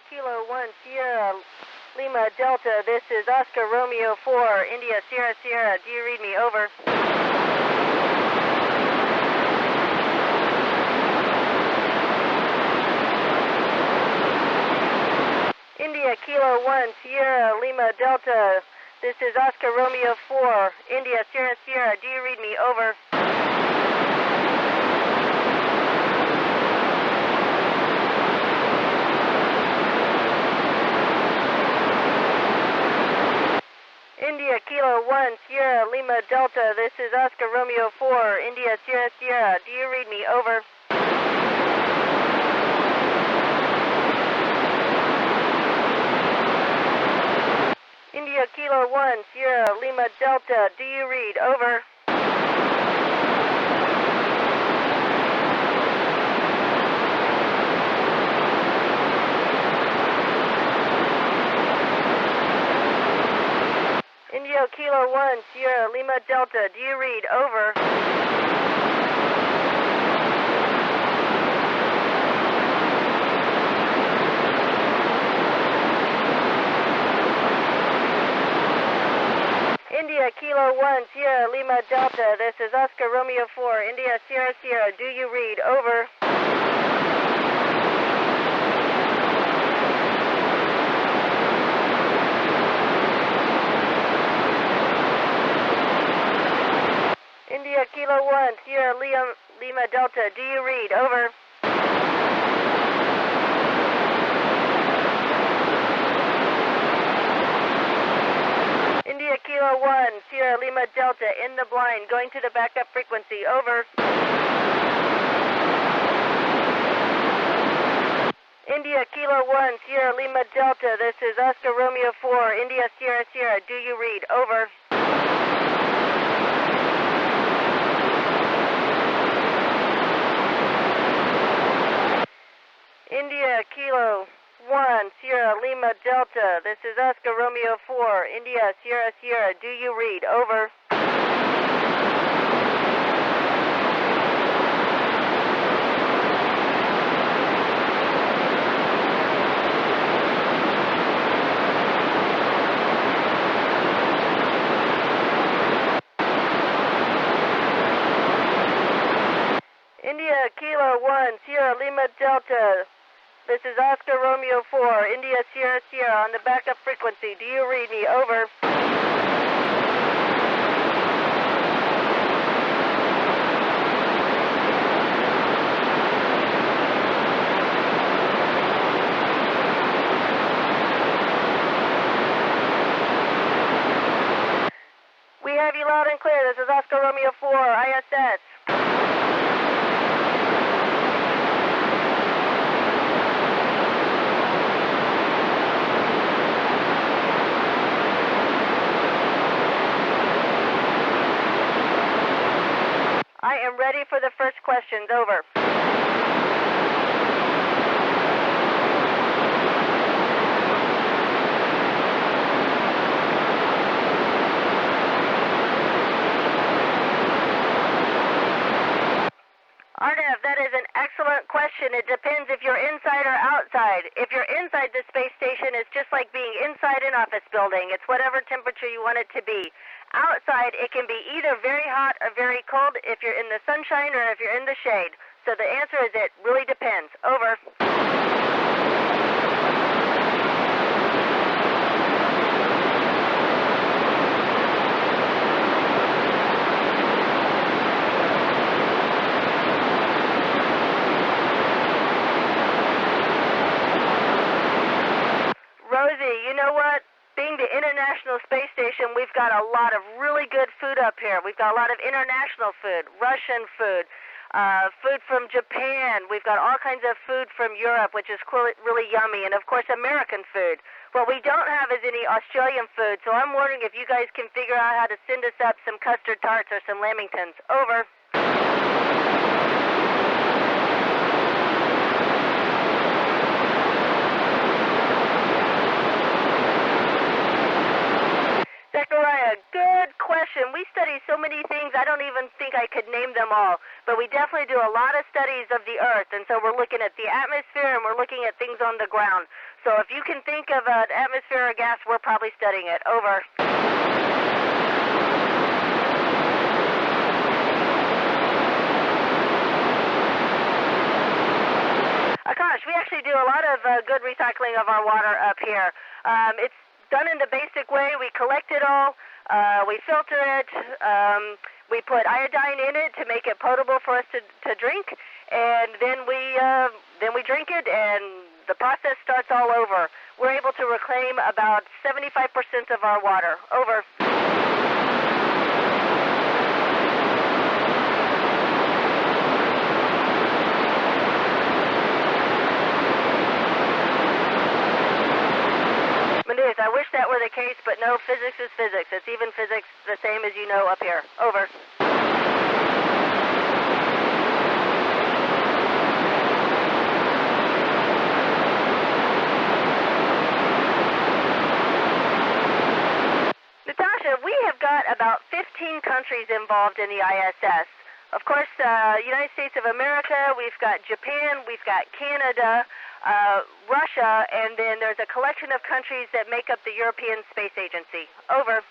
Kilo 1 Sierra Lima Delta, this is Oscar Romeo 4, India Sierra Sierra, do you read me? Over. India Kilo 1 Sierra Lima Delta, this is Oscar Romeo 4, India Sierra Sierra, do you read me? Over. India Kilo 1 Sierra Lima Delta, this is Oscar Romeo 4, India Sierra Sierra, do you read me? Over. India Kilo 1 Sierra Lima Delta, do you read? Over. India Kilo 1 Sierra Lima Delta, do you read? Over. India Kilo 1 Sierra Lima Delta, this is Oscar Romeo 4, India Sierra Sierra, do you read? Over. India Kilo 1 Sierra Lima Delta, do you read? Over. India Kilo 1 Sierra Lima Delta, in the blind, going to the backup frequency. Over. India Kilo 1 Sierra Lima Delta, this is Oscar Romeo 4, India Sierra Sierra, do you read? Over. India Kilo 1 Sierra Lima Delta, this is Oscar Romeo 4, India Sierra Sierra, do you read? Over. India Kilo 1 Sierra Lima Delta, this is Oscar Romeo 4, India Sierra Sierra, on the backup frequency. Do you read me? Over. We have you loud and clear. This is Oscar Romeo 4, ISS. I am ready for the first questions. Over. Arnav, that is an excellent question. It depends if you're inside or outside. If you're inside the space station, it's just like being inside an office building. It's whatever temperature you want it to be. Outside, it can be either very hot or very cold if you're in the sunshine or if you're in the shade. So the answer is it really depends. Over. Rosie, you know what? Being the International Space Station, we've got a lot of really good food up here. We've got a lot of international food, Russian food, food from Japan. We've got all kinds of food from Europe, which is really yummy, and of course American food. What we don't have is any Australian food, so I'm wondering if you guys can figure out how to send us up some custard tarts or some lamingtons. Over. Zechariah, good question. We study so many things, I don't even think I could name them all. But we definitely do a lot of studies of the Earth, and so we're looking at the atmosphere and we're looking at things on the ground. So if you can think of an atmosphere or gas, we're probably studying it. Over. Gosh, we actually do a lot of good recycling of our water up here. It's done in the basic way. We collect it all, we filter it, we put iodine in it to make it potable for us to drink, and then we drink it, and the process starts all over. We're able to reclaim about 75% of our water. Over. I wish that were the case, but no, physics is physics. It's even physics the same as you know up here. Over. Natasha, we have got about 15 countries involved in the ISS. Of course, United States of America, we've got Japan, we've got Canada, Russia, and then there's a collection of countries that make up the European Space Agency. Over.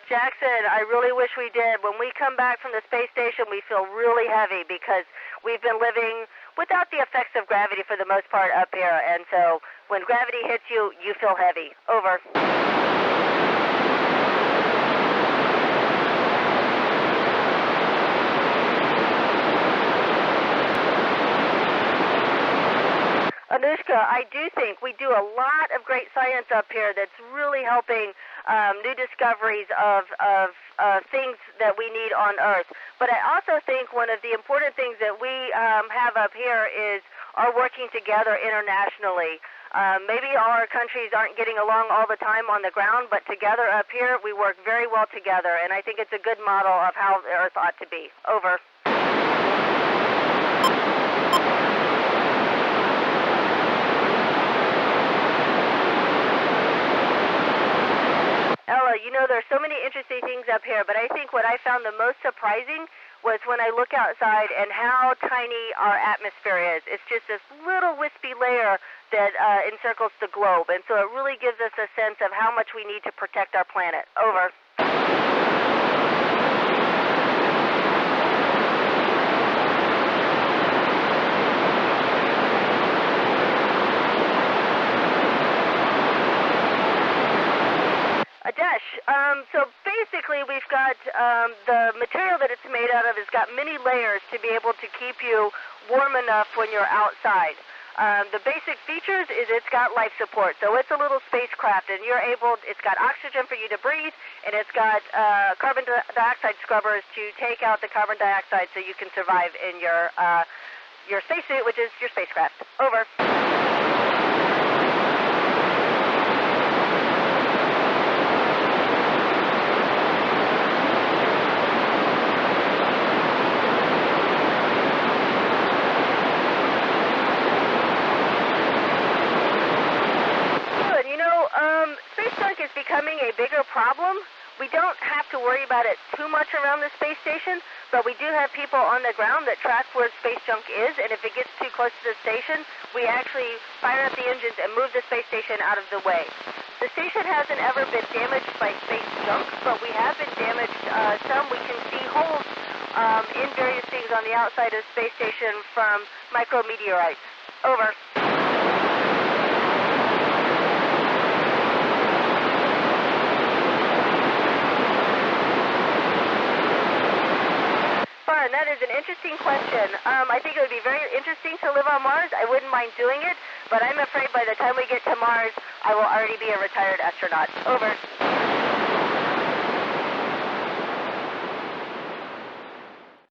Jackson, I really wish we did. When we come back from the space station, we feel really heavy because we've been living without the effects of gravity for the most part up here. And so when gravity hits you, you feel heavy. Over. Anushka, I do think we do a lot of great science up here that's really helping new discoveries of things that we need on Earth. But I also think one of the important things that we have up here is our working together internationally. Maybe all our countries aren't getting along all the time on the ground, but together up here we work very well together, and I think it's a good model of how the Earth ought to be. Over. Ella, you know, there's so many interesting things up here, but I think what I found the most surprising was when I look outside and how tiny our atmosphere is. It's just this little wispy layer that encircles the globe, and so it really gives us a sense of how much we need to protect our planet. Over. So basically we've got the material that it's made out of has got many layers to be able to keep you warm enough when you're outside. The basic features is it's got life support, so it's a little spacecraft, and it's got oxygen for you to breathe, and it's got carbon dioxide scrubbers to take out the carbon dioxide so you can survive in your spacesuit, which is your spacecraft. Over. Becoming a bigger problem. We don't have to worry about it too much around the space station, but we do have people on the ground that track where space junk is, and if it gets too close to the station, we actually fire up the engines and move the space station out of the way. The station hasn't ever been damaged by space junk, but we have been damaged some. We can see holes in various things on the outside of the space station from micrometeorites. Over. That is an interesting question. I think it would be very interesting to live on Mars. I wouldn't mind doing it, but I'm afraid by the time we get to Mars, I will already be a retired astronaut. Over.